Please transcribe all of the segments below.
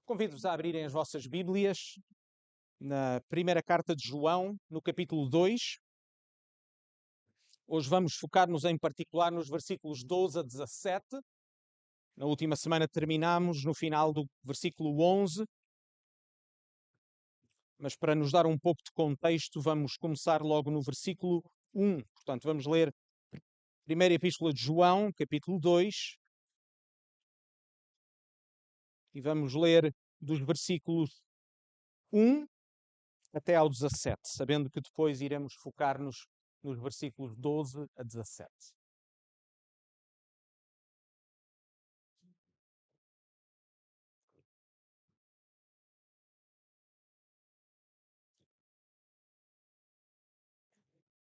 Convido-vos a abrirem as vossas Bíblias na primeira carta de João, no capítulo 2. Hoje vamos focar-nos em particular nos versículos 12 a 17. Na última semana terminámos no final do versículo 11. Mas para nos dar um pouco de contexto, vamos começar logo no versículo 1. Portanto, vamos ler a primeira epístola de João, capítulo 2. E vamos ler dos versículos 1 até ao 17, sabendo que depois iremos focar-nos nos versículos 12 a 17.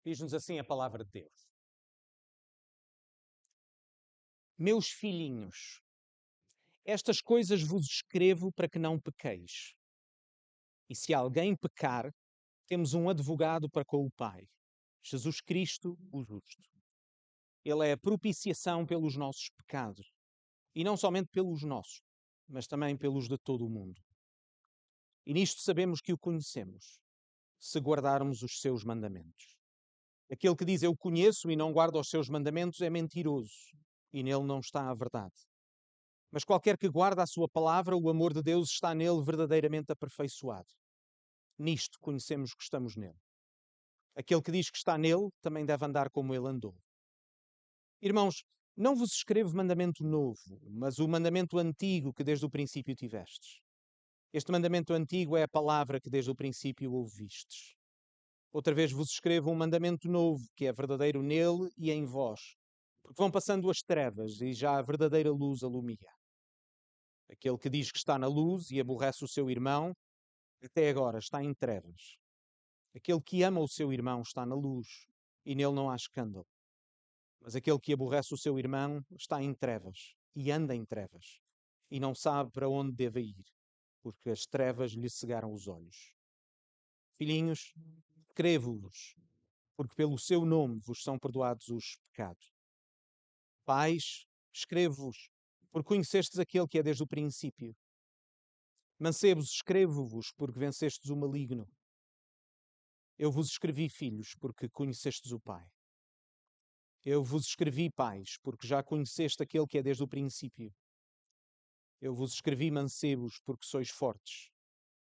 Diz-nos assim a palavra de Deus. Meus filhinhos, estas coisas vos escrevo para que não pequeis. E se alguém pecar, temos um advogado para com o Pai, Jesus Cristo, o justo. Ele é a propiciação pelos nossos pecados, e não somente pelos nossos, mas também pelos de todo o mundo. E nisto sabemos que o conhecemos, se guardarmos os seus mandamentos. Aquele que diz eu conheço e não guarda os seus mandamentos é mentiroso, e nele não está a verdade. Mas qualquer que guarda a sua palavra, o amor de Deus está nele verdadeiramente aperfeiçoado. Nisto conhecemos que estamos nele. Aquele que diz que está nele também deve andar como ele andou. Irmãos, não vos escrevo mandamento novo, mas o mandamento antigo que desde o princípio tivestes. Este mandamento antigo é a palavra que desde o princípio ouvistes. Outra vez vos escrevo um mandamento novo, que é verdadeiro nele e em vós, porque vão passando as trevas e já a verdadeira luz alumia. Aquele que diz que está na luz e aborrece o seu irmão, até agora está em trevas. Aquele que ama o seu irmão está na luz e nele não há escândalo. Mas aquele que aborrece o seu irmão está em trevas e anda em trevas e não sabe para onde deve ir, porque as trevas lhe cegaram os olhos. Filhinhos, escrevo-vos, porque pelo seu nome vos são perdoados os pecados. Pais, escrevo-vos, porque conhecestes aquele que é desde o princípio. Mancebos, escrevo-vos, porque vencestes o maligno. Eu vos escrevi, filhos, porque conhecestes o Pai. Eu vos escrevi, pais, porque já conheceste aquele que é desde o princípio. Eu vos escrevi, mancebos, porque sois fortes,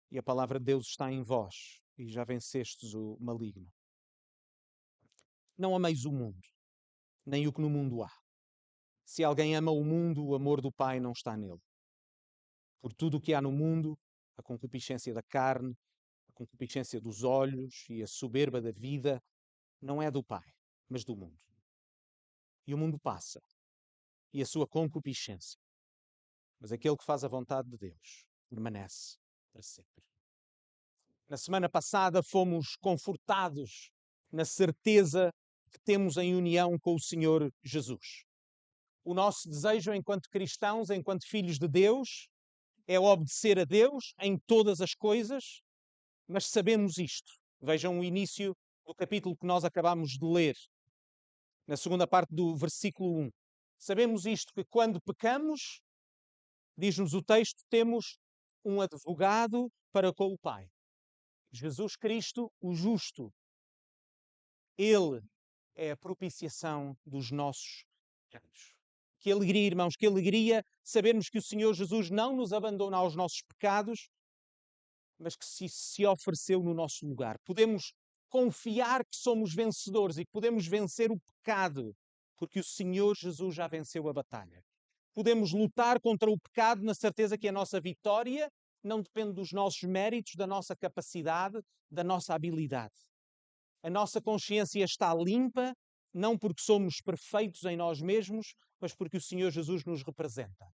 e a palavra de Deus está em vós, e já vencestes o maligno. Não ameis o mundo, nem o que no mundo há. Se alguém ama o mundo, o amor do Pai não está nele. Por tudo o que há no mundo, a concupiscência da carne, a concupiscência dos olhos e a soberba da vida, não é do Pai, mas do mundo. E o mundo passa, e a sua concupiscência. Mas aquele que faz a vontade de Deus permanece para sempre. Na semana passada fomos confortados na certeza que temos em união com o Senhor Jesus. O nosso desejo enquanto cristãos, enquanto filhos de Deus, é obedecer a Deus em todas as coisas, mas sabemos isto. Vejam o início do capítulo que nós acabamos de ler, na segunda parte do versículo 1. Sabemos isto, que quando pecamos, diz-nos o texto, temos um advogado para com o Pai. Jesus Cristo, o justo. Ele é a propiciação dos nossos pecados. Que alegria, irmãos, que alegria sabermos que o Senhor Jesus não nos abandona aos nossos pecados, mas que se ofereceu no nosso lugar. Podemos confiar que somos vencedores e que podemos vencer o pecado, porque o Senhor Jesus já venceu a batalha. Podemos lutar contra o pecado na certeza que a nossa vitória não depende dos nossos méritos, da nossa capacidade, da nossa habilidade. A nossa consciência está limpa, não porque somos perfeitos em nós mesmos, mas porque o Senhor Jesus nos representa.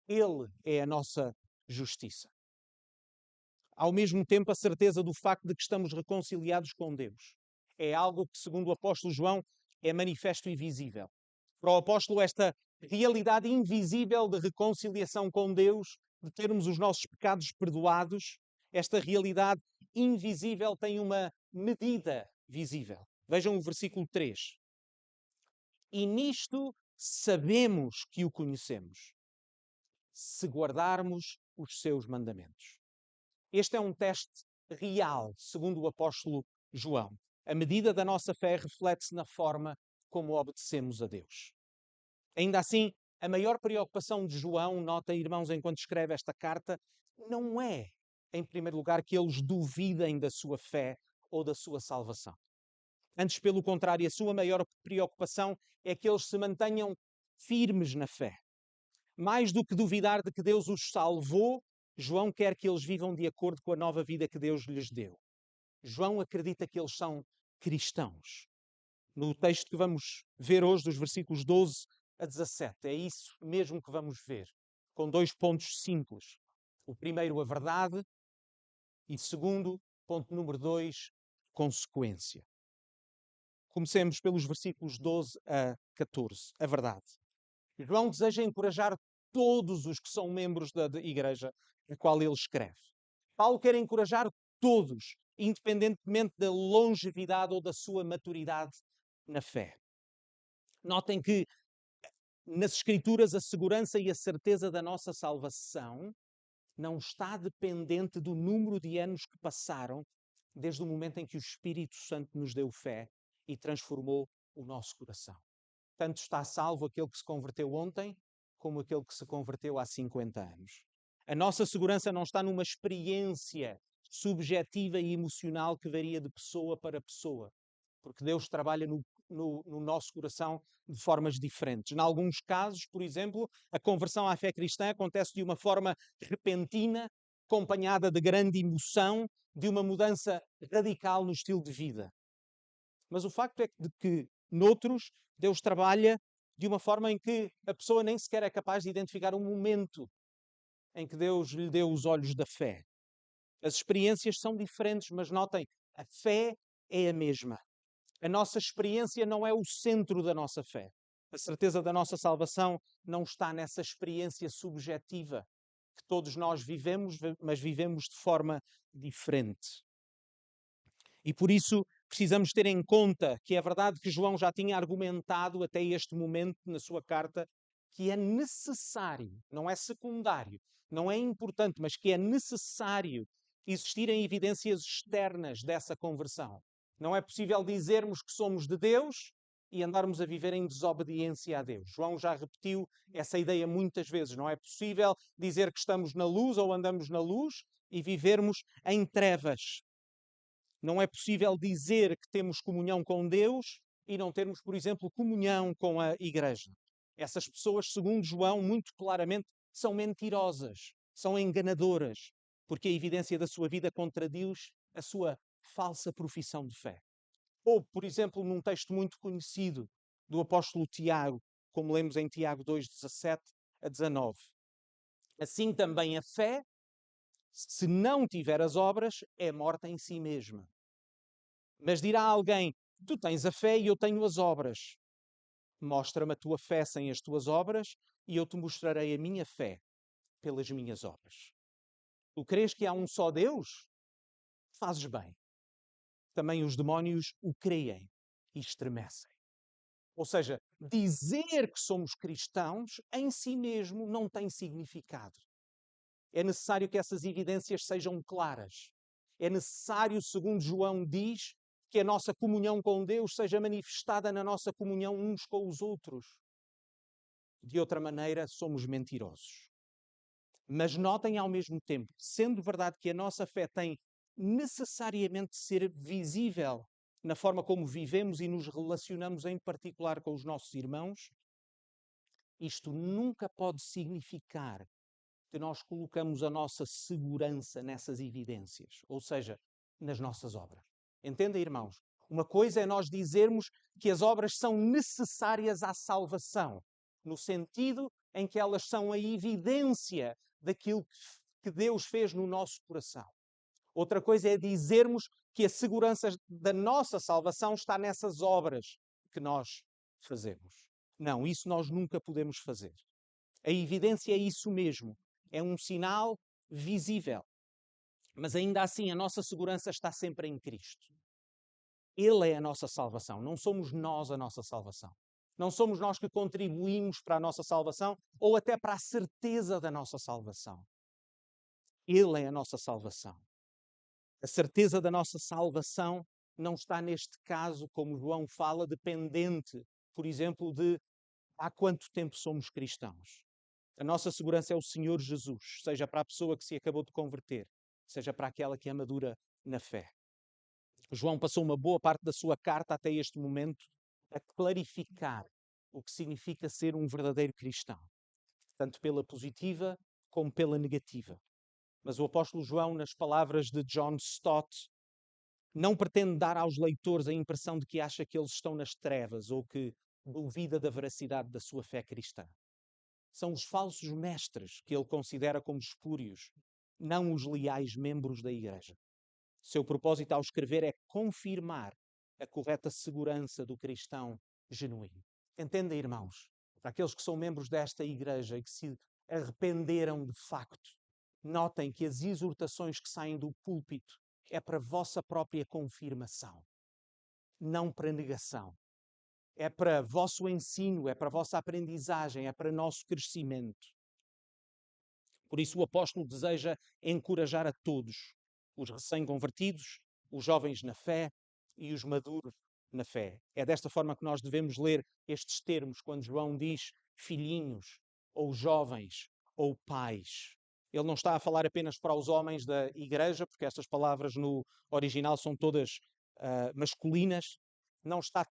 Ele é a nossa justiça. Ao mesmo tempo, a certeza do facto de que estamos reconciliados com Deus. É algo que, segundo o apóstolo João, é manifesto e visível. Para o apóstolo, esta realidade invisível de reconciliação com Deus, de termos os nossos pecados perdoados, esta realidade invisível tem uma medida visível. Vejam o versículo 3. E nisto sabemos que o conhecemos, se guardarmos os seus mandamentos. Este é um teste real, segundo o apóstolo João. A medida da nossa fé reflete-se na forma como obedecemos a Deus. Ainda assim, a maior preocupação de João, notem, irmãos, enquanto escreve esta carta, não é, em primeiro lugar, que eles duvidem da sua fé ou da sua salvação. Antes, pelo contrário, a sua maior preocupação é que eles se mantenham firmes na fé. Mais do que duvidar de que Deus os salvou, João quer que eles vivam de acordo com a nova vida que Deus lhes deu. João acredita que eles são cristãos. No texto que vamos ver hoje, dos versículos 12 a 17, é isso mesmo que vamos ver, com 2 pontos simples. O primeiro, a verdade, e segundo, ponto número 2, consequência. Comecemos pelos versículos 12 a 14, a verdade. João deseja encorajar todos os que são membros da igreja a qual ele escreve. Paulo quer encorajar todos, independentemente da longevidade ou da sua maturidade na fé. Notem que nas Escrituras a segurança e a certeza da nossa salvação não está dependente do número de anos que passaram desde o momento em que o Espírito Santo nos deu fé e transformou o nosso coração. Tanto está salvo aquele que se converteu ontem, como aquele que se converteu há 50 anos. A nossa segurança não está numa experiência subjetiva e emocional que varia de pessoa para pessoa, porque Deus trabalha no nosso coração de formas diferentes. Em alguns casos, por exemplo, a conversão à fé cristã acontece de uma forma repentina, acompanhada de grande emoção, de uma mudança radical no estilo de vida. Mas o facto é que, noutros, Deus trabalha de uma forma em que a pessoa nem sequer é capaz de identificar um momento em que Deus lhe deu os olhos da fé. As experiências são diferentes, mas notem, a fé é a mesma. A nossa experiência não é o centro da nossa fé. A certeza da nossa salvação não está nessa experiência subjetiva que todos nós vivemos, mas vivemos de forma diferente. E por isso precisamos ter em conta que é verdade que João já tinha argumentado até este momento na sua carta que é necessário, não é secundário, não é importante, mas que é necessário existirem evidências externas dessa conversão. Não é possível dizermos que somos de Deus e andarmos a viver em desobediência a Deus. João já repetiu essa ideia muitas vezes. Não é possível dizer que estamos na luz ou andamos na luz e vivermos em trevas. Não é possível dizer que temos comunhão com Deus e não termos, por exemplo, comunhão com a Igreja. Essas pessoas, segundo João, muito claramente, são mentirosas, são enganadoras, porque a evidência da sua vida contradiz a sua falsa profissão de fé. Ou, por exemplo, num texto muito conhecido do apóstolo Tiago, como lemos em Tiago 2, 17 a 19. Assim também a fé, se não tiver as obras, é morta em si mesma. Mas dirá alguém, tu tens a fé e eu tenho as obras. Mostra-me a tua fé sem as tuas obras e eu te mostrarei a minha fé pelas minhas obras. Tu crês que há um só Deus? Fazes bem. Também os demónios o creem e estremecem. Ou seja, dizer que somos cristãos em si mesmo não tem significado. É necessário que essas evidências sejam claras. É necessário, segundo João diz, que a nossa comunhão com Deus seja manifestada na nossa comunhão uns com os outros. De outra maneira, somos mentirosos. Mas notem ao mesmo tempo, sendo verdade que a nossa fé tem necessariamente de ser visível na forma como vivemos e nos relacionamos, em particular com os nossos irmãos, isto nunca pode significar que nós colocamos a nossa segurança nessas evidências, ou seja, nas nossas obras. Entendem, irmãos? Uma coisa é nós dizermos que as obras são necessárias à salvação, no sentido em que elas são a evidência daquilo que Deus fez no nosso coração. Outra coisa é dizermos que a segurança da nossa salvação está nessas obras que nós fazemos. Não, isso nós nunca podemos fazer. A evidência é isso mesmo. É um sinal visível. Mas ainda assim a nossa segurança está sempre em Cristo. Ele é a nossa salvação. Não somos nós a nossa salvação. Não somos nós que contribuímos para a nossa salvação ou até para a certeza da nossa salvação. Ele é a nossa salvação. A certeza da nossa salvação não está, neste caso, como João fala, dependente, por exemplo, de há quanto tempo somos cristãos. A nossa segurança é o Senhor Jesus, seja para a pessoa que se acabou de converter, seja para aquela que é madura na fé. João passou uma boa parte da sua carta até este momento a clarificar o que significa ser um verdadeiro cristão, tanto pela positiva como pela negativa. Mas o apóstolo João, nas palavras de John Stott, não pretende dar aos leitores a impressão de que acha que eles estão nas trevas ou que duvida da veracidade da sua fé cristã. São os falsos mestres que ele considera como espúrios, não os leais membros da Igreja. Seu propósito ao escrever é confirmar a correta segurança do cristão genuíno. Entendem, irmãos? Para aqueles que são membros desta Igreja e que se arrependeram de facto, notem que as exortações que saem do púlpito é para a vossa própria confirmação, não para negação. É para vosso ensino, é para a vossa aprendizagem, é para nosso crescimento. Por isso o apóstolo deseja encorajar a todos, os recém-convertidos, os jovens na fé e os maduros na fé. É desta forma que nós devemos ler estes termos quando João diz filhinhos, ou jovens, ou pais. Ele não está a falar apenas para os homens da igreja, porque estas palavras no original são todas masculinas. Não está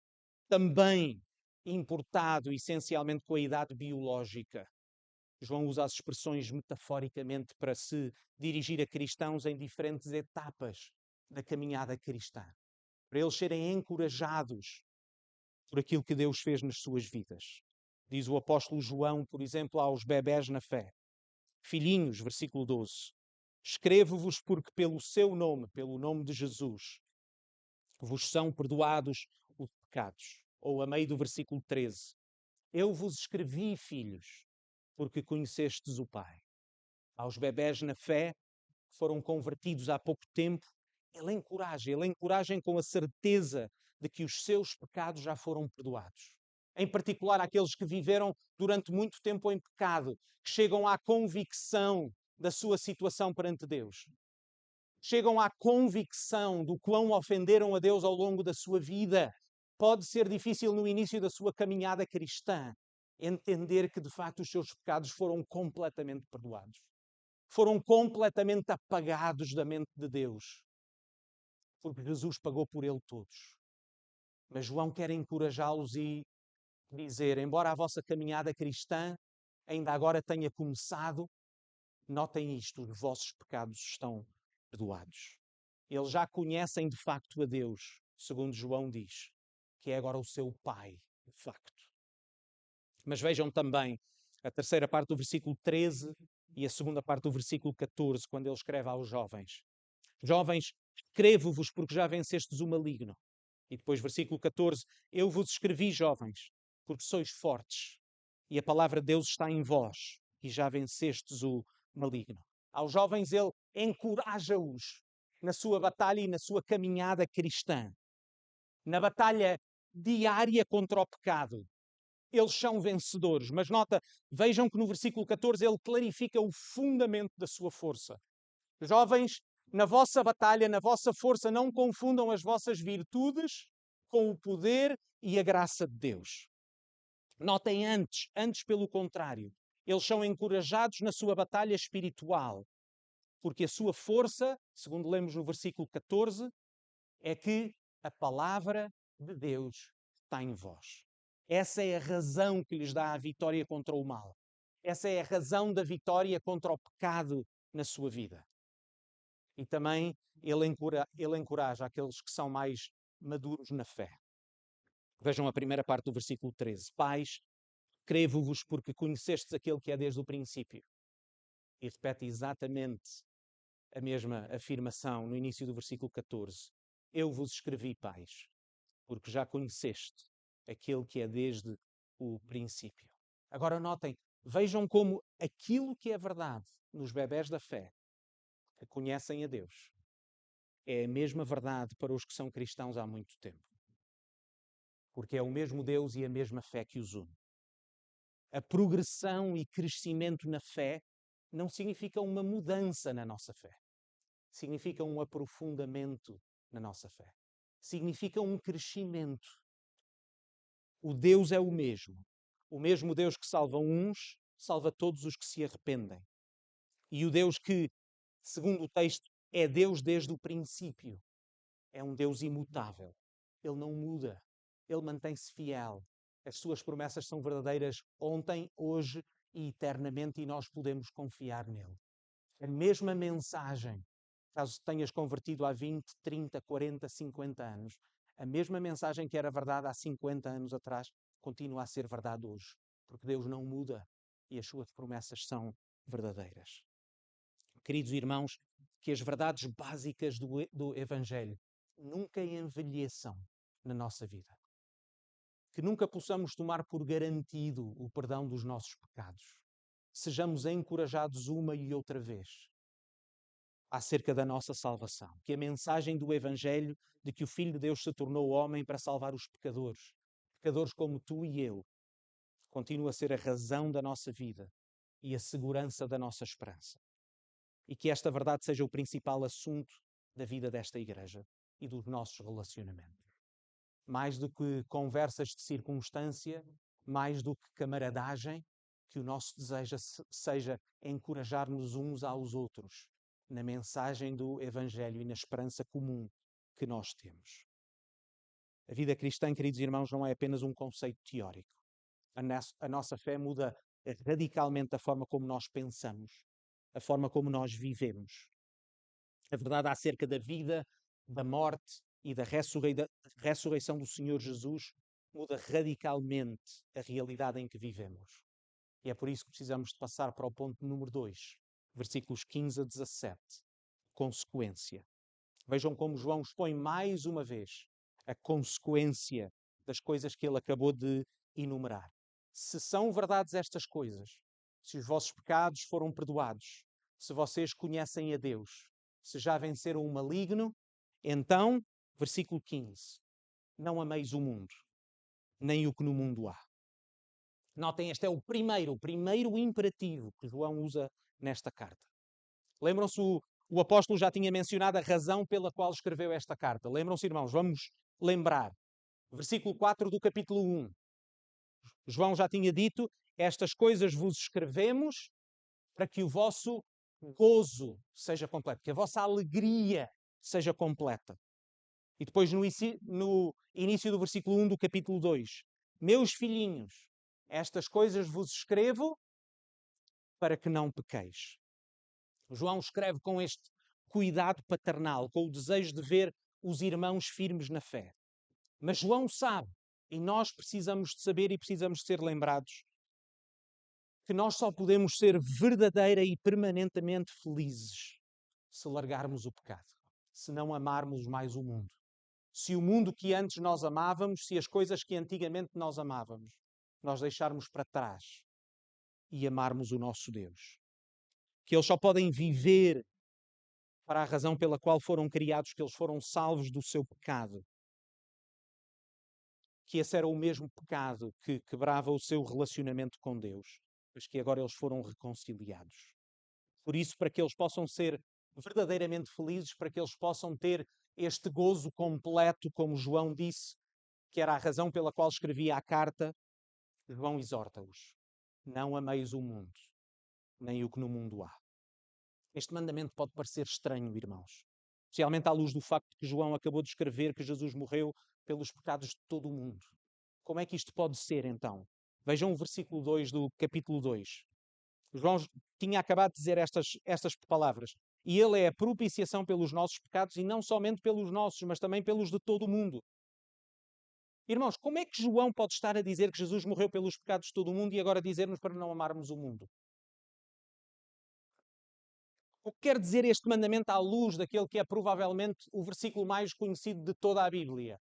também importado essencialmente com a idade biológica. João usa as expressões metaforicamente para se dirigir a cristãos em diferentes etapas da caminhada cristã, para eles serem encorajados por aquilo que Deus fez nas suas vidas. Diz o apóstolo João, por exemplo, aos bebés na fé: filhinhos, versículo 12, escrevo-vos porque pelo seu nome, pelo nome de Jesus, vos são perdoados os pecados. Ou a meio do versículo 13, eu vos escrevi, filhos, porque conhecestes o Pai. Aos bebés na fé, que foram convertidos há pouco tempo, ele encoraja com a certeza de que os seus pecados já foram perdoados. Em particular, aqueles que viveram durante muito tempo em pecado, que chegam à convicção da sua situação perante Deus. Chegam à convicção do quão ofenderam a Deus ao longo da sua vida. Pode ser difícil no início da sua caminhada cristã entender que de facto os seus pecados foram completamente perdoados. Foram completamente apagados da mente de Deus. Porque Jesus pagou por ele todos. Mas João quer encorajá-los e dizer, embora a vossa caminhada cristã ainda agora tenha começado, notem isto, os vossos pecados estão perdoados. Eles já conhecem de facto a Deus, segundo João diz, que é agora o seu Pai, de facto. Mas vejam também a terceira parte do versículo 13 e a segunda parte do versículo 14, quando ele escreve aos jovens. Jovens, escrevo-vos porque já vencestes o maligno. E depois, versículo 14, eu vos escrevi, jovens, porque sois fortes e a palavra de Deus está em vós e já vencestes o maligno. Aos jovens ele encoraja-os na sua batalha e na sua caminhada cristã. Na batalha diária contra o pecado. Eles são vencedores. Mas nota, vejam que no versículo 14 ele clarifica o fundamento da sua força. Jovens, na vossa batalha, na vossa força, não confundam as vossas virtudes com o poder e a graça de Deus. Notem antes pelo contrário. Eles são encorajados na sua batalha espiritual, porque a sua força, segundo lemos no versículo 14, é que a palavra de Deus está em vós. Essa é a razão que lhes dá a vitória contra o mal. Essa é a razão da vitória contra o pecado na sua vida. E também ele encoraja aqueles que são mais maduros na fé. Vejam a primeira parte do versículo 13. Pais, escrevo-vos porque conhecestes aquele que é desde o princípio. E repete exatamente a mesma afirmação no início do versículo 14. Eu vos escrevi, pais, porque já conheceste aquele que é desde o princípio. Agora notem, vejam como aquilo que é verdade nos bebés da fé, que conhecem a Deus, é a mesma verdade para os que são cristãos há muito tempo. Porque é o mesmo Deus e a mesma fé que os une. A progressão e crescimento na fé não significa uma mudança na nossa fé. Significa um aprofundamento na nossa fé. Significa um crescimento. O Deus é o mesmo. O mesmo Deus que salva uns, salva todos os que se arrependem. E o Deus que, segundo o texto, é Deus desde o princípio. É um Deus imutável. Ele não muda. Ele mantém-se fiel. As suas promessas são verdadeiras ontem, hoje e eternamente, e nós podemos confiar nele. A mesma mensagem, caso tenhas convertido há 20, 30, 40, 50 anos, a mesma mensagem que era verdade há 50 anos atrás, continua a ser verdade hoje. Porque Deus não muda e as suas promessas são verdadeiras. Queridos irmãos, que as verdades básicas do Evangelho nunca envelheçam na nossa vida. Que nunca possamos tomar por garantido o perdão dos nossos pecados. Sejamos encorajados uma e outra vez acerca da nossa salvação. Que a mensagem do Evangelho de que o Filho de Deus se tornou homem para salvar os pecadores, pecadores como tu e eu, continua a ser a razão da nossa vida e a segurança da nossa esperança. E que esta verdade seja o principal assunto da vida desta igreja e dos nossos relacionamentos. Mais do que conversas de circunstância, mais do que camaradagem, que o nosso desejo seja encorajar-nos uns aos outros na mensagem do Evangelho e na esperança comum que nós temos. A vida cristã, queridos irmãos, não é apenas um conceito teórico. A nossa fé muda radicalmente a forma como nós pensamos, a forma como nós vivemos. A verdade acerca da vida, da morte e da ressurreição do Senhor Jesus muda radicalmente a realidade em que vivemos. E é por isso que precisamos de passar para o ponto número 2, versículos 15 a 17. Consequência. Vejam como João expõe mais uma vez a consequência das coisas que ele acabou de enumerar. Se são verdades estas coisas, se os vossos pecados foram perdoados, se vocês conhecem a Deus, se já venceram o maligno, então, versículo 15, não ameis o mundo, nem o que no mundo há. Notem, este é o primeiro imperativo que João usa nesta carta. Lembram-se, o apóstolo já tinha mencionado a razão pela qual escreveu esta carta. Lembram-se, irmãos? Vamos lembrar. Versículo 4 do capítulo 1. João já tinha dito, estas coisas vos escrevemos para que o vosso gozo seja completo, que a vossa alegria seja completa. E depois no início do versículo 1 do capítulo 2. Meus filhinhos, estas coisas vos escrevo para que não pequeis. João escreve com este cuidado paternal, com o desejo de ver os irmãos firmes na fé. Mas João sabe, e nós precisamos de saber e precisamos de ser lembrados, que nós só podemos ser verdadeira e permanentemente felizes se largarmos o pecado, se não amarmos mais o mundo. Se o mundo que antes nós amávamos, se as coisas que antigamente nós amávamos, nós deixarmos para trás e amarmos o nosso Deus. Que eles só podem viver para a razão pela qual foram criados, que eles foram salvos do seu pecado. Que esse era o mesmo pecado que quebrava o seu relacionamento com Deus, mas que agora eles foram reconciliados. Por isso, para que eles possam ser verdadeiramente felizes, para que eles possam ter este gozo completo, como João disse, que era a razão pela qual escrevia a carta, João exorta-os. Não ameis o mundo, nem o que no mundo há. Este mandamento pode parecer estranho, irmãos, especialmente à luz do facto que João acabou de escrever que Jesus morreu pelos pecados de todo o mundo. Como é que isto pode ser, então? Vejam o versículo 2 do capítulo 2. João tinha acabado de dizer estas palavras. E ele é a propiciação pelos nossos pecados, e não somente pelos nossos, mas também pelos de todo o mundo. Irmãos, como é que João pode estar a dizer que Jesus morreu pelos pecados de todo o mundo e agora dizer-nos para não amarmos o mundo? O que quer dizer este mandamento à luz daquele que é provavelmente o versículo mais conhecido de toda a Bíblia?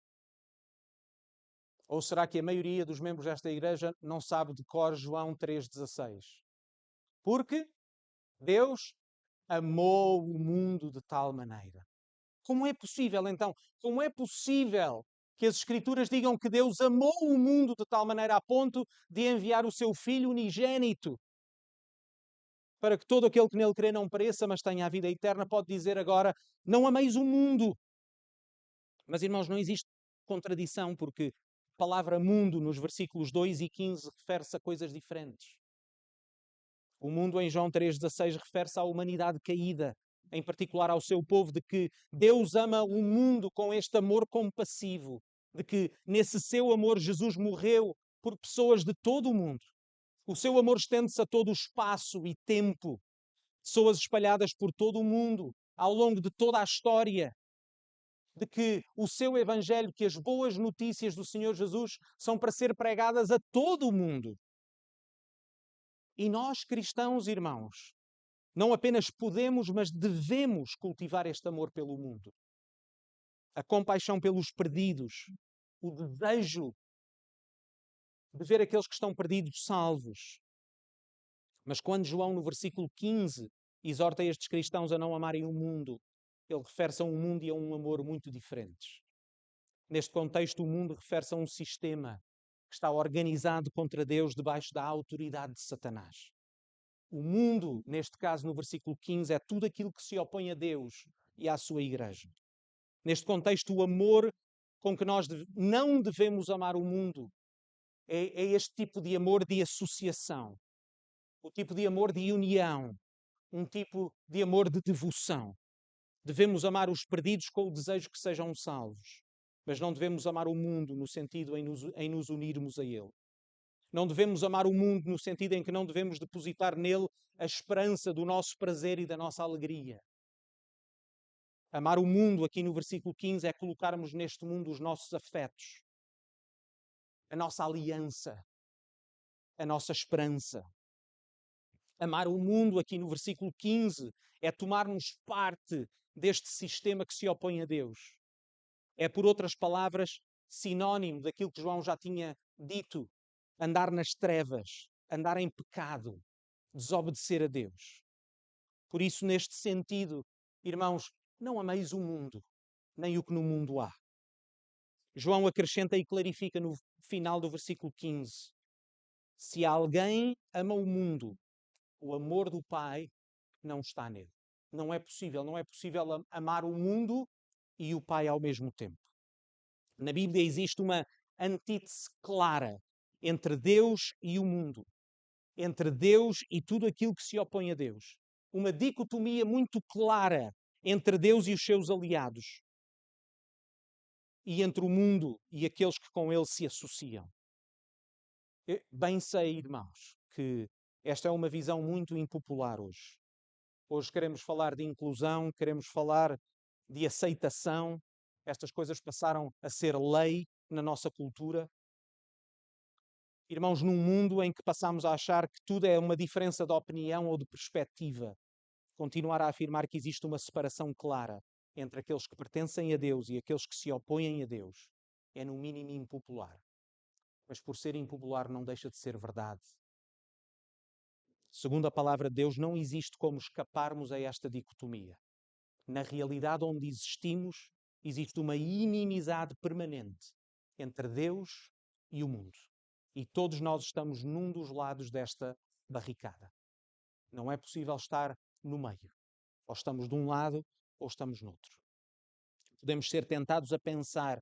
Ou será que a maioria dos membros desta igreja não sabe de cor João 3,16? Porque Deus amou o mundo de tal maneira. Como é possível, então? Como é possível que as Escrituras digam que Deus amou o mundo de tal maneira a ponto de enviar o seu Filho unigênito para que todo aquele que nele crê não pereça, mas tenha a vida eterna, pode dizer agora, não ameis o mundo. Mas, irmãos, não existe contradição, porque a palavra mundo, nos versículos 2 e 15, refere-se a coisas diferentes. O mundo, em João 3,16, refere-se à humanidade caída, em particular ao seu povo, de que Deus ama o mundo com este amor compassivo, de que nesse seu amor Jesus morreu por pessoas de todo o mundo. O seu amor estende-se a todo o espaço e tempo, pessoas espalhadas por todo o mundo, ao longo de toda a história, de que o seu evangelho, que as boas notícias do Senhor Jesus são para ser pregadas a todo o mundo. E nós, cristãos, irmãos, não apenas podemos, mas devemos cultivar este amor pelo mundo. A compaixão pelos perdidos, o desejo de ver aqueles que estão perdidos salvos. Mas quando João, no versículo 15, exorta estes cristãos a não amarem o mundo, ele refere-se a um mundo e a um amor muito diferentes. Neste contexto, o mundo refere-se a um sistema que está organizado contra Deus debaixo da autoridade de Satanás. O mundo, neste caso, no versículo 15, é tudo aquilo que se opõe a Deus e à sua igreja. Neste contexto, o amor com que nós não devemos amar o mundo é este tipo de amor de associação, o tipo de amor de união, um tipo de amor de devoção. Devemos amar os perdidos com o desejo que sejam salvos, mas não devemos amar o mundo no sentido em nos unirmos a ele. Não devemos amar o mundo no sentido em que não devemos depositar nele a esperança do nosso prazer e da nossa alegria. Amar o mundo, aqui no versículo 15, é colocarmos neste mundo os nossos afetos, a nossa aliança, a nossa esperança. Amar o mundo, aqui no versículo 15, é tomarmos parte deste sistema que se opõe a Deus. É, por outras palavras, sinónimo daquilo que João já tinha dito: andar nas trevas, andar em pecado, desobedecer a Deus. Por isso, neste sentido, irmãos, não ameis o mundo, nem o que no mundo há. João acrescenta e clarifica no final do versículo 15: se alguém ama o mundo, o amor do Pai não está nele. Não é possível amar o mundo e o Pai ao mesmo tempo. Na Bíblia existe uma antítese clara entre Deus e o mundo, entre Deus e tudo aquilo que se opõe a Deus. Uma dicotomia muito clara entre Deus e os seus aliados, e entre o mundo e aqueles que com ele se associam. Bem sei, irmãos, que esta é uma visão muito impopular hoje. Hoje queremos falar de inclusão, queremos falar de aceitação. Estas coisas passaram a ser lei na nossa cultura. Irmãos, num mundo em que passamos a achar que tudo é uma diferença de opinião ou de perspectiva, continuar a afirmar que existe uma separação clara entre aqueles que pertencem a Deus e aqueles que se opõem a Deus é, no mínimo, impopular. Mas por ser impopular não deixa de ser verdade. Segundo a palavra de Deus, não existe como escaparmos a esta dicotomia. Na realidade onde existimos, existe uma inimizade permanente entre Deus e o mundo. E todos nós estamos num dos lados desta barricada. Não é possível estar no meio. Ou estamos de um lado ou estamos noutro. Podemos ser tentados a pensar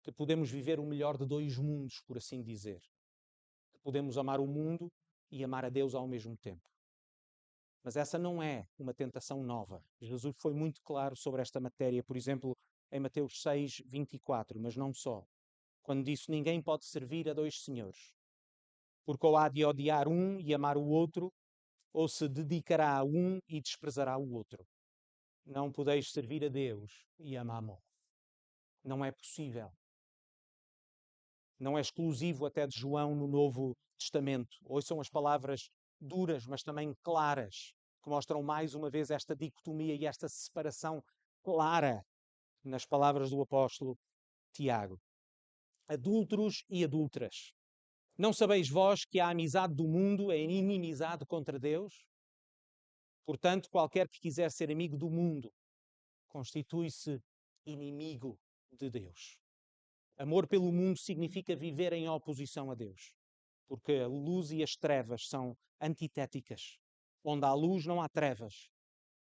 que podemos viver o melhor de dois mundos, por assim dizer. Que podemos amar o mundo e amar a Deus ao mesmo tempo. Mas essa não é uma tentação nova. Jesus foi muito claro sobre esta matéria, por exemplo, em Mateus 6, 24, mas não só. Quando disse: ninguém pode servir a dois senhores, porque ou há de odiar um e amar o outro, ou se dedicará a um e desprezará o outro. Não podeis servir a Deus e a Mamon. Não é possível. Não é exclusivo até de João no Novo Testamento. Ouçam as palavras duras, mas também claras, que mostram mais uma vez esta dicotomia e esta separação clara nas palavras do apóstolo Tiago. Adúlteros e adúlteras. Não sabeis vós que a amizade do mundo é inimizade contra Deus? Portanto, qualquer que quiser ser amigo do mundo constitui-se inimigo de Deus. Amor pelo mundo significa viver em oposição a Deus, porque a luz e as trevas são antitéticas. Onde há luz, não há trevas.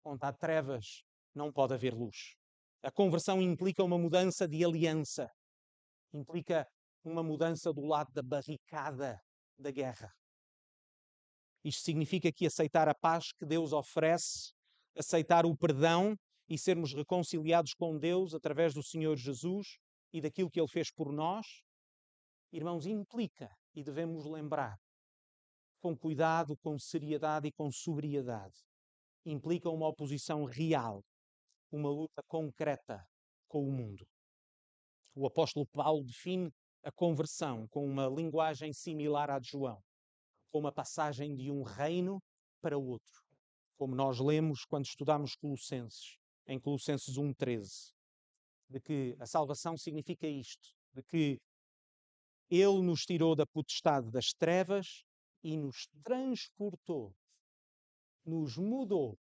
Onde há trevas, não pode haver luz. A conversão implica uma mudança de aliança. Implica uma mudança do lado da barricada da guerra. Isto significa que aceitar a paz que Deus oferece, aceitar o perdão e sermos reconciliados com Deus através do Senhor Jesus e daquilo que Ele fez por nós, irmãos, implica, e devemos lembrar, com cuidado, com seriedade e com sobriedade, implica uma oposição real, uma luta concreta com o mundo. O apóstolo Paulo define a conversão com uma linguagem similar à de João, com uma passagem de um reino para outro, como nós lemos quando estudamos Colossenses, em Colossenses 1:13, de que a salvação significa isto, de que Ele nos tirou da potestade das trevas e nos transportou, nos mudou,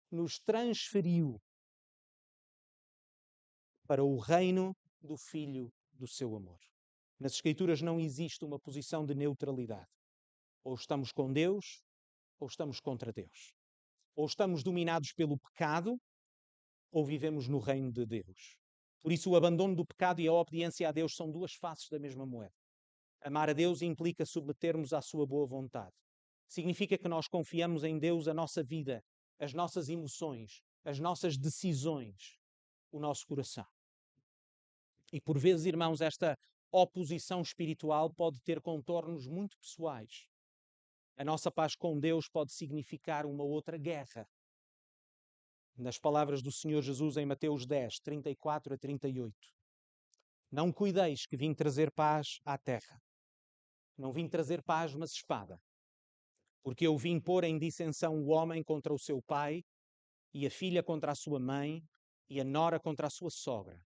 nos transferiu para o reino do Filho do seu amor. Nas Escrituras não existe uma posição de neutralidade. Ou estamos com Deus, ou estamos contra Deus. Ou estamos dominados pelo pecado, ou vivemos no reino de Deus. Por isso, o abandono do pecado e a obediência a Deus são duas faces da mesma moeda. Amar a Deus implica submetermos à sua boa vontade. Significa que nós confiamos em Deus a nossa vida, as nossas emoções, as nossas decisões, o nosso coração. E por vezes, irmãos, esta oposição espiritual pode ter contornos muito pessoais. A nossa paz com Deus pode significar uma outra guerra. Nas palavras do Senhor Jesus em Mateus 10, 34 a 38. Não cuideis que vim trazer paz à terra. Não vim trazer paz, mas espada. Porque eu vim pôr em dissensão o homem contra o seu pai, e a filha contra a sua mãe, e a nora contra a sua sogra.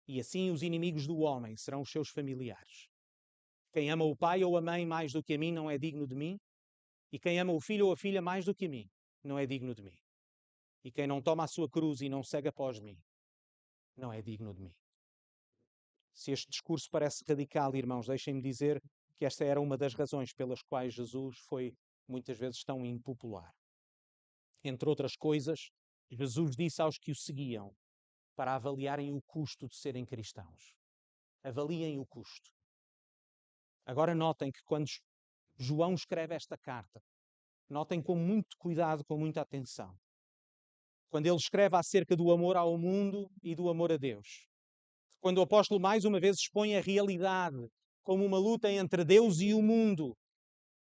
E assim os inimigos do homem serão os seus familiares. Quem ama o pai ou a mãe mais do que a mim não é digno de mim, e quem ama o filho ou a filha mais do que a mim não é digno de mim. E quem não toma a sua cruz e não segue após mim não é digno de mim. Se este discurso parece radical, irmãos, deixem-me dizer que esta era uma das razões pelas quais Jesus foi muitas vezes tão impopular. Entre outras coisas, Jesus disse aos que o seguiam para avaliarem o custo de serem cristãos. Avaliem o custo. Agora notem que quando João escreve esta carta, notem com muito cuidado, com muita atenção. Quando ele escreve acerca do amor ao mundo e do amor a Deus. Quando o apóstolo mais uma vez expõe a realidade como uma luta entre Deus e o mundo.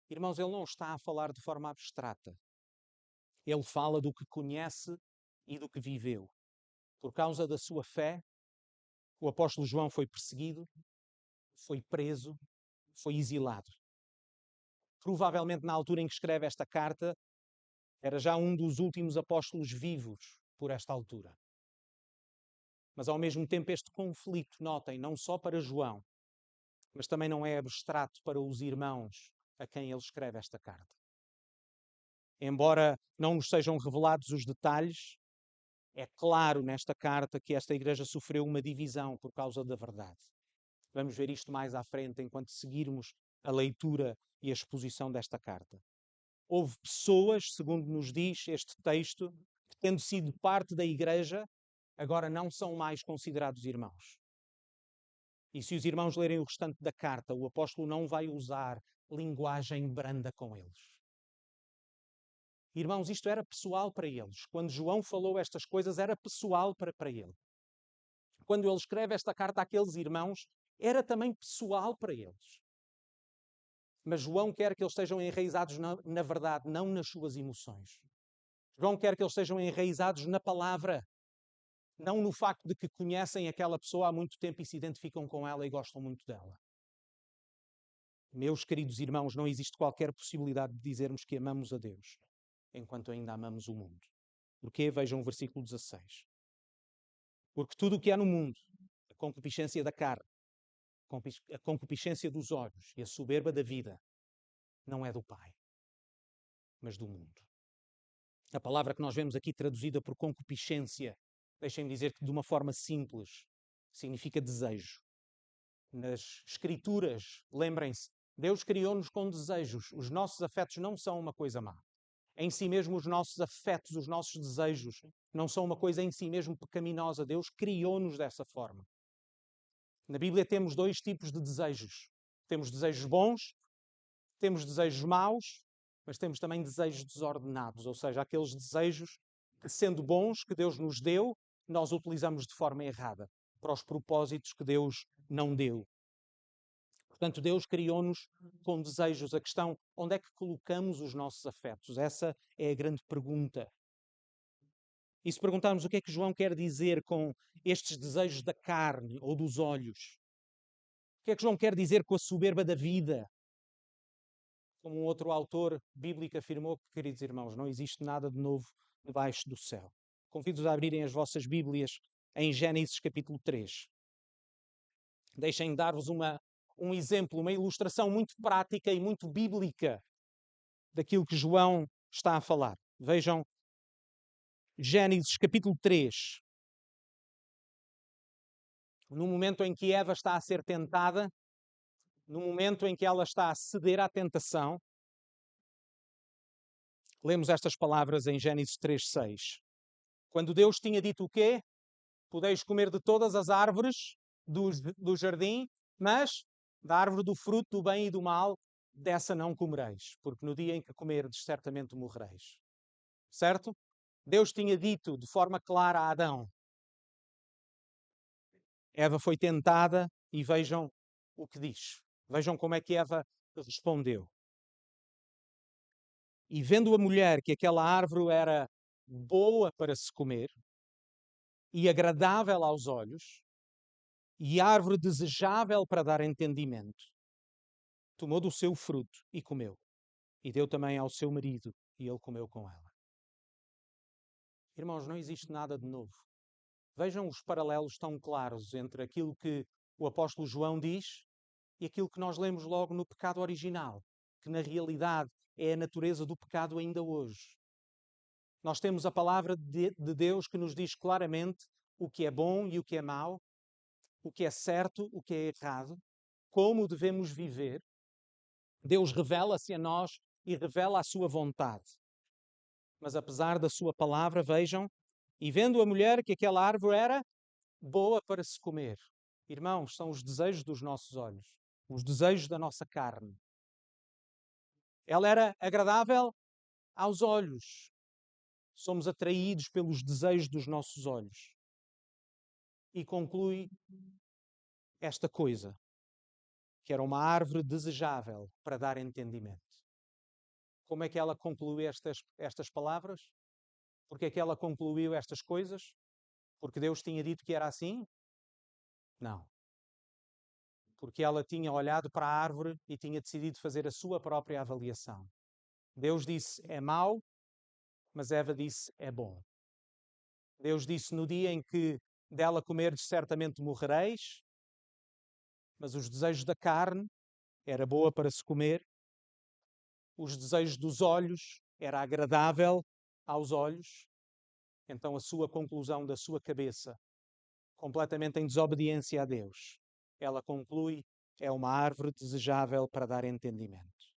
Irmãos, ele não está a falar de forma abstrata. Ele fala do que conhece e do que viveu. Por causa da sua fé, o apóstolo João foi perseguido, foi preso, foi exilado. Provavelmente na altura em que escreve esta carta, era já um dos últimos apóstolos vivos por esta altura. Mas ao mesmo tempo este conflito, notem, não só para João, mas também não é abstrato para os irmãos a quem ele escreve esta carta. Embora não nos sejam revelados os detalhes, é claro nesta carta que esta igreja sofreu uma divisão por causa da verdade. Vamos ver isto mais à frente enquanto seguirmos a leitura e a exposição desta carta. Houve pessoas, segundo nos diz este texto, que tendo sido parte da igreja, agora não são mais considerados irmãos. E se os irmãos lerem o restante da carta, o apóstolo não vai usar linguagem branda com eles. Irmãos, isto era pessoal para eles. Quando João falou estas coisas, era pessoal para ele. Quando ele escreve esta carta àqueles irmãos, era também pessoal para eles. Mas João quer que eles estejam enraizados na verdade, não nas suas emoções. João quer que eles estejam enraizados na palavra, não no facto de que conhecem aquela pessoa há muito tempo e se identificam com ela e gostam muito dela. Meus queridos irmãos, não existe qualquer possibilidade de dizermos que amamos a Deus enquanto ainda amamos o mundo. Porquê? Vejam o versículo 16. Porque tudo o que há no mundo, a concupiscência da carne, a concupiscência dos olhos e a soberba da vida, não é do Pai, mas do mundo. A palavra que nós vemos aqui traduzida por concupiscência, deixem-me dizer que de uma forma simples, significa desejo. Nas Escrituras, lembrem-se, Deus criou-nos com desejos. Os nossos afetos não são uma coisa má. Em si mesmo os nossos afetos, os nossos desejos, não são uma coisa em si mesmo pecaminosa. Deus criou-nos dessa forma. Na Bíblia temos dois tipos de desejos. Temos desejos bons, temos desejos maus, mas temos também desejos desordenados, ou seja, aqueles desejos que, sendo bons, que Deus nos deu, nós utilizamos de forma errada, para os propósitos que Deus não deu. Portanto, Deus criou-nos com desejos. A questão, onde é que colocamos os nossos afetos? Essa é a grande pergunta. E se perguntarmos o que é que João quer dizer com estes desejos da carne ou dos olhos? O que é que João quer dizer com a soberba da vida? Como um outro autor bíblico afirmou, queridos irmãos, não existe nada de novo debaixo do céu. Convido-vos a abrirem as vossas Bíblias em Gênesis capítulo 3. Deixem-me dar-vos um exemplo, uma ilustração muito prática e muito bíblica daquilo que João está a falar. Vejam Gênesis capítulo 3. No momento em que Eva está a ser tentada, no momento em que ela está a ceder à tentação, lemos estas palavras em Gênesis 3:6. Quando Deus tinha dito o quê? Podeis comer de todas as árvores do jardim, mas da árvore do fruto do bem e do mal, dessa não comereis, porque no dia em que comerdes, certamente morrereis. Certo? Deus tinha dito de forma clara a Adão. Eva foi tentada e vejam o que diz. Vejam como é que Eva respondeu. E vendo a mulher que aquela árvore era boa para se comer e agradável aos olhos, e árvore desejável para dar entendimento, tomou do seu fruto e comeu. E deu também ao seu marido, e ele comeu com ela. Irmãos, não existe nada de novo. Vejam os paralelos tão claros entre aquilo que o apóstolo João diz e aquilo que nós lemos logo no pecado original, que na realidade é a natureza do pecado ainda hoje. Nós temos a palavra de Deus que nos diz claramente o que é bom e o que é mau, o que é certo, o que é errado, como devemos viver. Deus revela-se a nós e revela a sua vontade. Mas apesar da sua palavra, vejam, e vendo a mulher que aquela árvore era boa para se comer. Irmãos, são os desejos dos nossos olhos, os desejos da nossa carne. Ela era agradável aos olhos. Somos atraídos pelos desejos dos nossos olhos. E conclui esta coisa, que era uma árvore desejável para dar entendimento. Como é que ela concluiu estas palavras? Porque é que ela concluiu estas coisas? Porque Deus tinha dito que era assim? Não. Porque ela tinha olhado para a árvore e tinha decidido fazer a sua própria avaliação. Deus disse, é mau, mas Eva disse, é bom. Deus disse, no dia em que dela comerdes, certamente morrereis, mas os desejos da carne era boa para se comer, os desejos dos olhos era agradável aos olhos, então a sua conclusão da sua cabeça, completamente em desobediência a Deus, ela conclui, é uma árvore desejável para dar entendimento.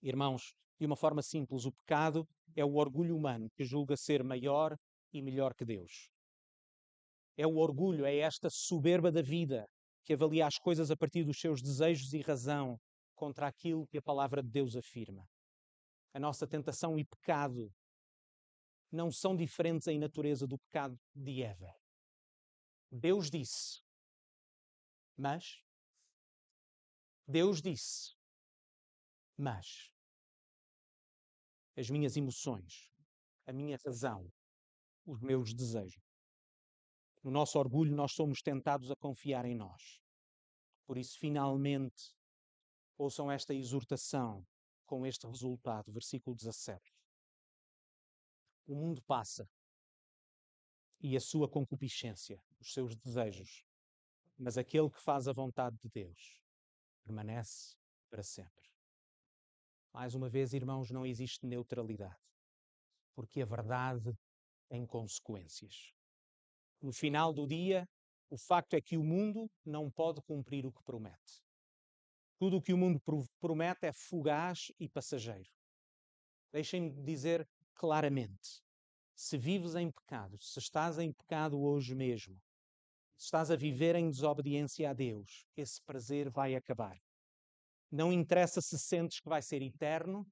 Irmãos, de uma forma simples, o pecado é o orgulho humano que julga ser maior e melhor que Deus. É o orgulho, é esta soberba da vida que avalia as coisas a partir dos seus desejos e razão contra aquilo que a palavra de Deus afirma. A nossa tentação e pecado não são diferentes em natureza do pecado de Eva. Deus disse, mas as minhas emoções, a minha razão, os meus desejos. No nosso orgulho, nós somos tentados a confiar em nós. Por isso, finalmente, ouçam esta exortação com este resultado, versículo 17. O mundo passa e a sua concupiscência, os seus desejos, mas aquele que faz a vontade de Deus permanece para sempre. Mais uma vez, irmãos, não existe neutralidade, porque a verdade tem consequências. No final do dia, o facto é que o mundo não pode cumprir o que promete. Tudo o que o mundo promete é fugaz e passageiro. Deixem-me dizer claramente. Se vives em pecado, se estás em pecado hoje mesmo, se estás a viver em desobediência a Deus, esse prazer vai acabar. Não interessa se sentes que vai ser eterno,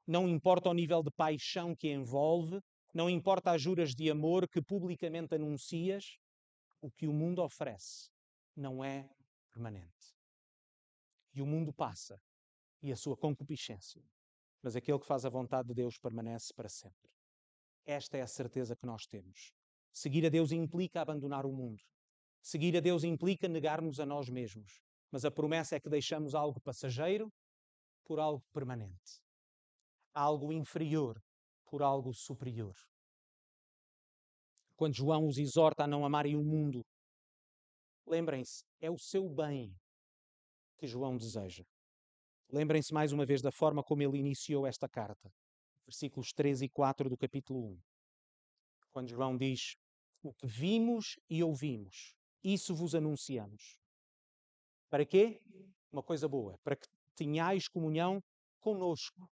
não importa o nível de paixão que envolve, não importa as juras de amor que publicamente anuncias, o que o mundo oferece não é permanente. E o mundo passa, e a sua concupiscência, mas aquele que faz a vontade de Deus permanece para sempre. Esta é a certeza que nós temos. Seguir a Deus implica abandonar o mundo. Seguir a Deus implica negar-nos a nós mesmos. Mas a promessa é que deixamos algo passageiro por algo permanente. Algo inferior por algo superior. Quando João os exorta a não amarem o mundo, lembrem-se, é o seu bem que João deseja. Lembrem-se mais uma vez da forma como ele iniciou esta carta. Versículos 3 e 4 do capítulo 1. Quando João diz: o que vimos e ouvimos, isso vos anunciamos. Para quê? Uma coisa boa. Para que tenhais comunhão conosco.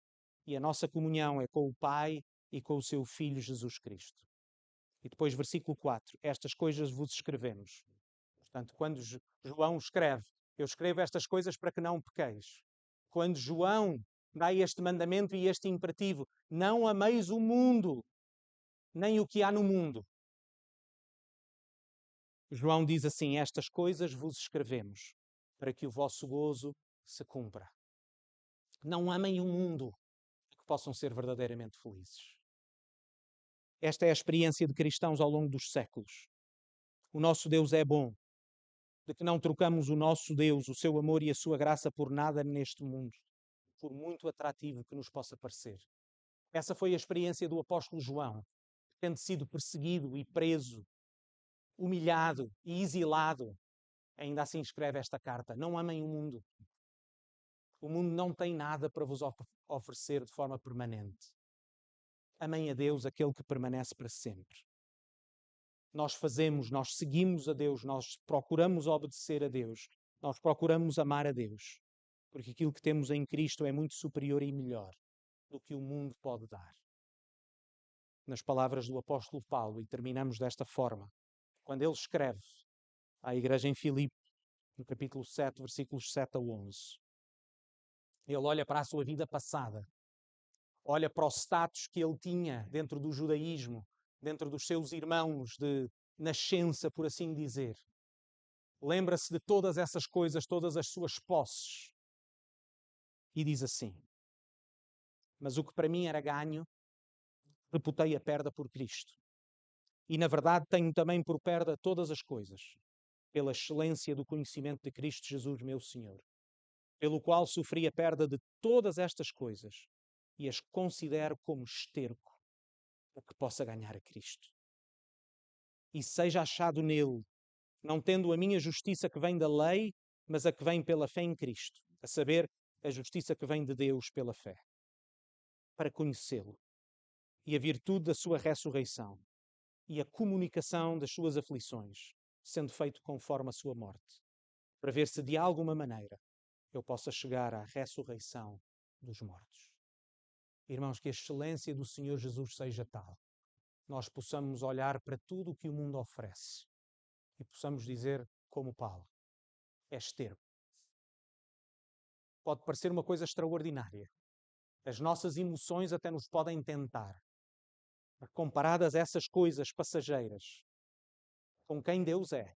E a nossa comunhão é com o Pai e com o seu Filho Jesus Cristo. E depois, versículo 4. Estas coisas vos escrevemos. Portanto, quando João escreve, eu escrevo estas coisas para que não pequeis. Quando João dá este mandamento e este imperativo, não ameis o mundo, nem o que há no mundo. João diz assim, estas coisas vos escrevemos, para que o vosso gozo se cumpra. Não amem o mundo, para que possam ser verdadeiramente felizes. Esta é a experiência de cristãos ao longo dos séculos. O nosso Deus é bom, de que não trocamos o nosso Deus, o seu amor e a sua graça por nada neste mundo, por muito atrativo que nos possa parecer. Essa foi a experiência do apóstolo João, tendo sido perseguido e preso, humilhado e exilado. Ainda assim escreve esta carta: não amem o mundo. O mundo não tem nada para vos oferecer de forma permanente. Amem a Deus, aquele que permanece para sempre. Nós seguimos a Deus, nós procuramos obedecer a Deus, nós procuramos amar a Deus, porque aquilo que temos em Cristo é muito superior e melhor do que o mundo pode dar. Nas palavras do apóstolo Paulo, e terminamos desta forma, quando ele escreve à igreja em Filipe, no capítulo 7, versículos 7 a 11, ele olha para a sua vida passada, olha para o status que ele tinha dentro do judaísmo, dentro dos seus irmãos de nascença, por assim dizer. Lembra-se de todas essas coisas, todas as suas posses. E diz assim: mas o que para mim era ganho, reputei a perda por Cristo. E na verdade tenho também por perda todas as coisas, pela excelência do conhecimento de Cristo Jesus, meu Senhor, pelo qual sofri a perda de todas estas coisas e as considero como esterco, para que possa ganhar a Cristo. E seja achado nele, não tendo a minha justiça que vem da lei, mas a que vem pela fé em Cristo, a saber, a justiça que vem de Deus pela fé, para conhecê-lo, e a virtude da sua ressurreição, e a comunicação das suas aflições, sendo feito conforme a sua morte, para ver se de alguma maneira eu possa chegar à ressurreição dos mortos. Irmãos, que a excelência do Senhor Jesus seja tal, nós possamos olhar para tudo o que o mundo oferece e possamos dizer, como Paulo, é esterco. Pode parecer uma coisa extraordinária. As nossas emoções até nos podem tentar. Comparadas a essas coisas passageiras, com quem Deus é,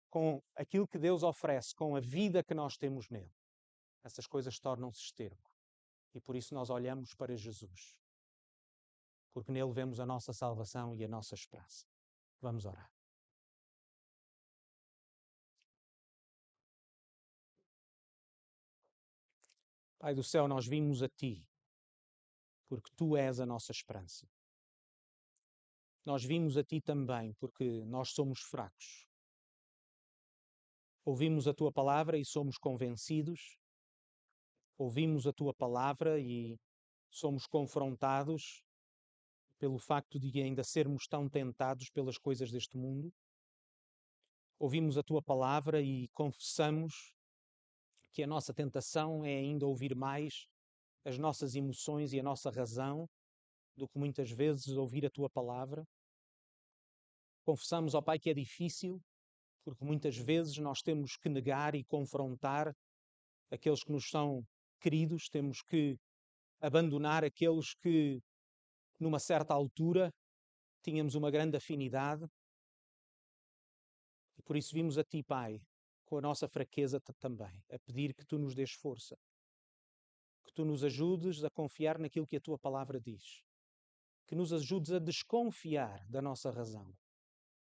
com aquilo que Deus oferece, com a vida que nós temos nele, essas coisas tornam-se esterco. E por isso nós olhamos para Jesus, porque nele vemos a nossa salvação e a nossa esperança. Vamos orar. Pai do céu, nós vimos a Ti, porque Tu és a nossa esperança. Nós vimos a Ti também, porque nós somos fracos. Ouvimos a Tua palavra e somos convencidos. Ouvimos a Tua palavra e somos confrontados pelo facto de ainda sermos tão tentados pelas coisas deste mundo. Ouvimos a Tua palavra e confessamos que a nossa tentação é ainda ouvir mais as nossas emoções e a nossa razão do que muitas vezes ouvir a Tua palavra. Confessamos, ó Pai, que é difícil, porque muitas vezes nós temos que negar e confrontar aqueles que nos são queridos, temos que abandonar aqueles que, numa certa altura, tínhamos uma grande afinidade. E por isso vimos a Ti, Pai, com a nossa fraqueza também, a pedir que Tu nos dês força, que Tu nos ajudes a confiar naquilo que a Tua palavra diz, que nos ajudes a desconfiar da nossa razão,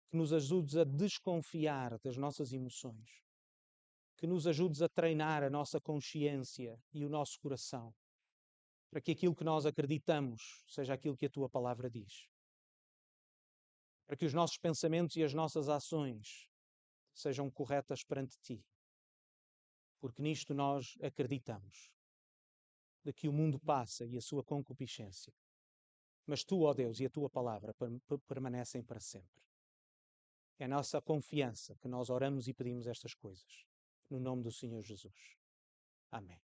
que nos ajudes a desconfiar das nossas emoções, que nos ajudes a treinar a nossa consciência e o nosso coração, para que aquilo que nós acreditamos seja aquilo que a Tua palavra diz, para que os nossos pensamentos e as nossas ações sejam corretas perante Ti, porque nisto nós acreditamos, de que o mundo passa e a sua concupiscência, mas Tu, ó Deus, e a Tua palavra permanecem para sempre. É a nossa confiança que nós oramos e pedimos estas coisas, no nome do Senhor Jesus. Amém.